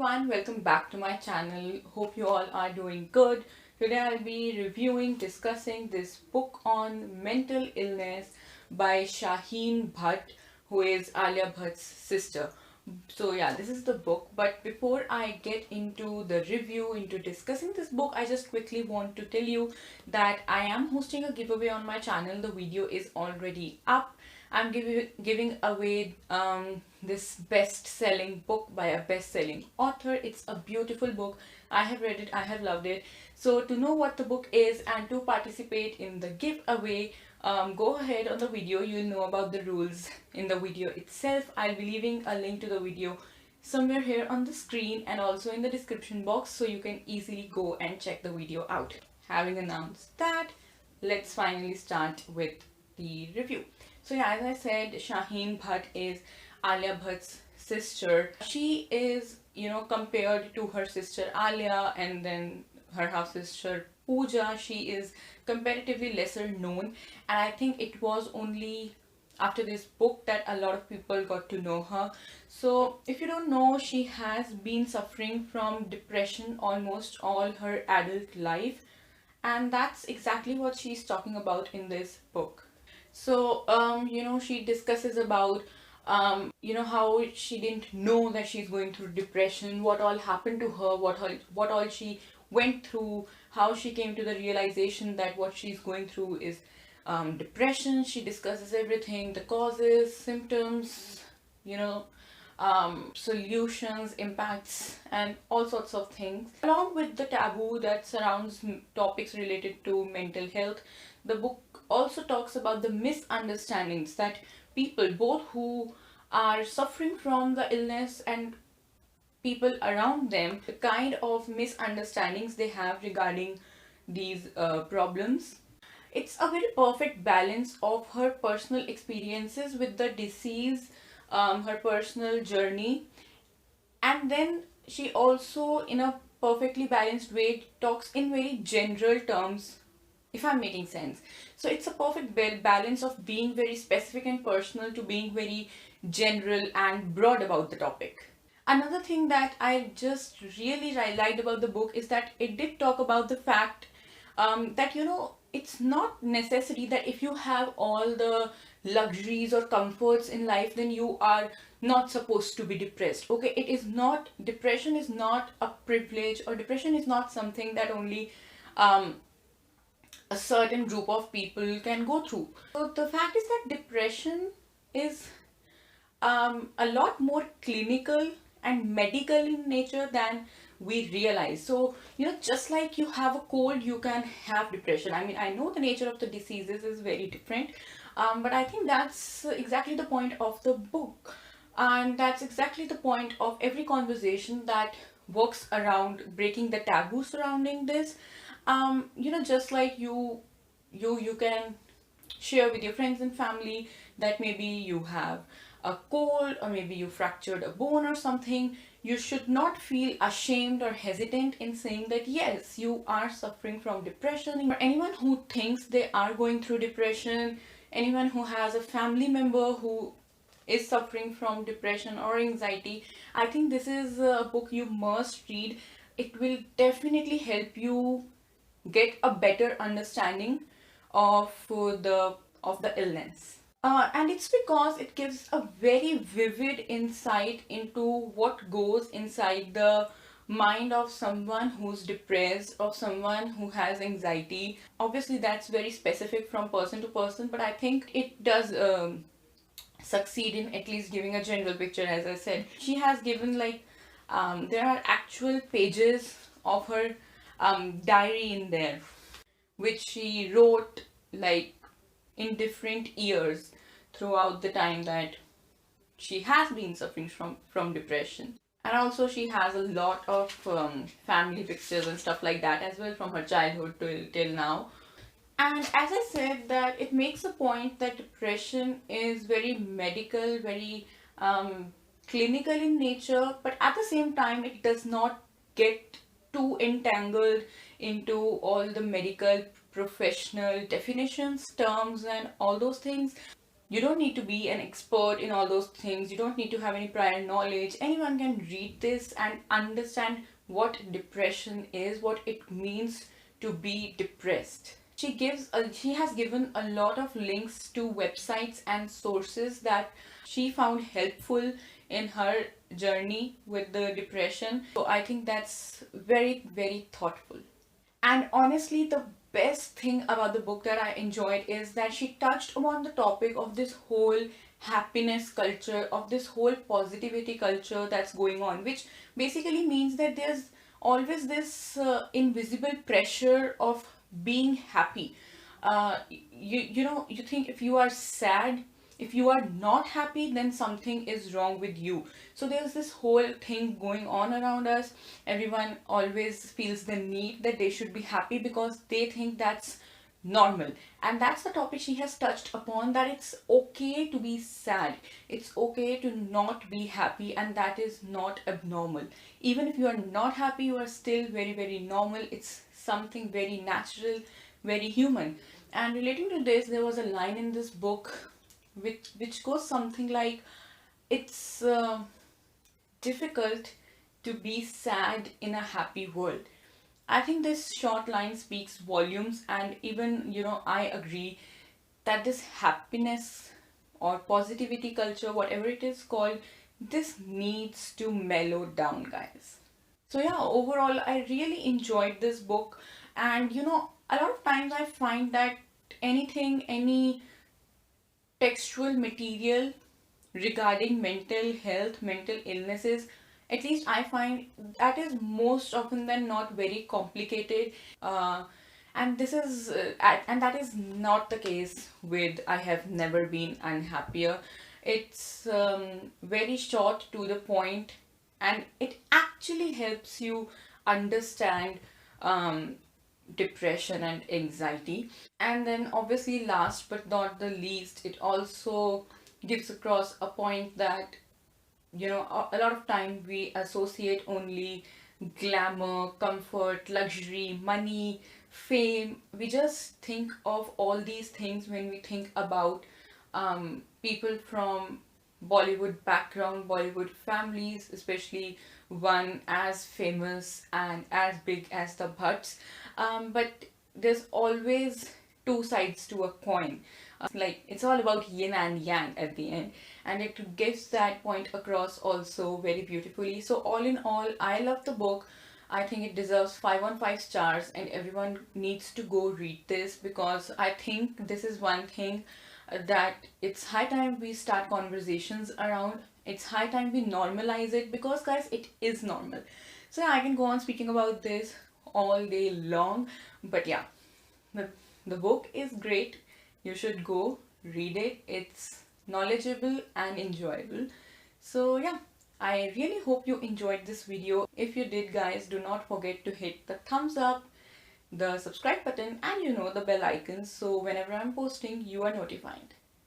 everyone, welcome back to my channel. Hope you all are doing good. Today I'll be reviewing, discussing this book on mental illness by Shaheen Bhatt, who is Alia Bhatt's sister. So yeah, this is the book, but before I get into the review, into discussing this book, I just quickly want to tell you that I am hosting a giveaway on my channel. The video is already up. I'm giving away this best-selling book by a best-selling author. It's a beautiful book. I have read it. I have loved it. So to know what the book is and to participate in the giveaway, go ahead on the video. You'll know about the rules in the video itself. I'll be leaving a link to the video somewhere here on the screen and also in the description box, so you can easily go and check the video out. Having announced that, let's finally start with the review. So yeah, as I said, Shaheen Bhatt is Alia Bhatt's sister. She is, compared to her sister Alia and then her half sister Pooja, she is comparatively lesser known, and I think it was only after this book that a lot of people got to know her. So if you don't know, she has been suffering from depression almost all her adult life, and that's exactly what she's talking about in this book. So she discusses about how she didn't know that she's going through depression, what all happened to her, what all she went through, how she came to the realization that what she's going through is depression. She discusses everything, the causes, symptoms, solutions, impacts, and all sorts of things. Along with the taboo that surrounds topics related to mental health, the book also talks about the misunderstandings that people, both who are suffering from the illness and people around them, the kind of misunderstandings they have regarding these problems. It's a very perfect balance of her personal experiences with the disease, her personal journey, and then she also, in a perfectly balanced way, talks in very general terms, if I'm making sense. So it's a perfect balance of being very specific and personal to being very general and broad about the topic. Another thing that I just really liked about the book is that it did talk about the fact that it's not necessary that if you have all the luxuries or comforts in life, then you are not supposed to be depressed. Okay, it is not, depression is not a privilege, or depression is not something that only a certain group of people can go through. So the fact is that depression is a lot more clinical and medical in nature than we realize. So just like you have a cold, you can have depression. I mean, I know the nature of the diseases is very different, but I think that's exactly the point of the book, and that's exactly the point of every conversation that works around breaking the taboo surrounding this. Just like you can share with your friends and family that maybe you have a cold or maybe you fractured a bone or something. You should not feel ashamed or hesitant in saying that yes, you are suffering from depression. For anyone who thinks they are going through depression, anyone who has a family member who is suffering from depression or anxiety, I think this is a book you must read. It will definitely help you get a better understanding of the illness. And it's because it gives a very vivid insight into what goes inside the mind of someone who's depressed or someone who has anxiety. Obviously, that's very specific from person to person, but I think it does succeed in at least giving a general picture. As I said, she has given there are actual pages of her diary in there, which she wrote in different years throughout the time that she has been suffering from depression. And also she has a lot of family pictures and stuff like that as well, from her childhood till now. And as I said, that it makes a point that depression is very medical, very clinical in nature, but at the same time it does not get too entangled into all the medical professional definitions, terms, and all those things. You don't need to be an expert in all those things. You don't need to have any prior knowledge. Anyone can read this and understand what depression is, what it means to be depressed. She has given a lot of links to websites and sources that she found helpful in her journey with the depression. So I think that's very, very thoughtful. And honestly, the best thing about the book that I enjoyed is that she touched upon the topic of this whole happiness culture, of this whole positivity culture that's going on, which basically means that there's always this invisible pressure of being happy. You think if you are sad, if you are not happy, then something is wrong with you. So there's this whole thing going on around us. Everyone always feels the need that they should be happy because they think that's normal. And that's the topic she has touched upon, that it's okay to be sad. It's okay to not be happy, and that is not abnormal. Even if you are not happy, you are still very, very normal. It's something very natural, very human. And relating to this, there was a line in this book which goes something like, it's difficult to be sad in a happy world. I think this short line speaks volumes, and even, I agree that this happiness or positivity culture, whatever it is called, this needs to mellow down, guys. So yeah, overall, I really enjoyed this book. And a lot of times I find that any textual material regarding mental health, mental illnesses, at least I find that is most often than not very complicated. Uh, and this is and that is not the case with I Have Never Been Unhappier. It's very short to the point, and it actually helps you understand depression and anxiety. And then obviously, last but not the least, it also gives across a point that a lot of time we associate only glamour, comfort, luxury, money, fame. We just think of all these things when we think about people from Bollywood background, Bollywood families, especially one as famous and as big as the Bhatts. But there's always two sides to a coin. Like, it's all about yin and yang at the end, and it gives that point across also very beautifully. So all in all, I love the book. I think it deserves 5 on 5 stars, and everyone needs to go read this, because I think this is one thing that it's high time we start conversations around. It's high time we normalize it, because guys, it is normal. So yeah, I can go on speaking about this all day long, but yeah, the book is great. You should go read it. It's knowledgeable and enjoyable. So yeah, I really hope you enjoyed this video. If you did, guys, do not forget to hit the thumbs up, the subscribe button, and the bell icon, so whenever I'm posting, you are notified.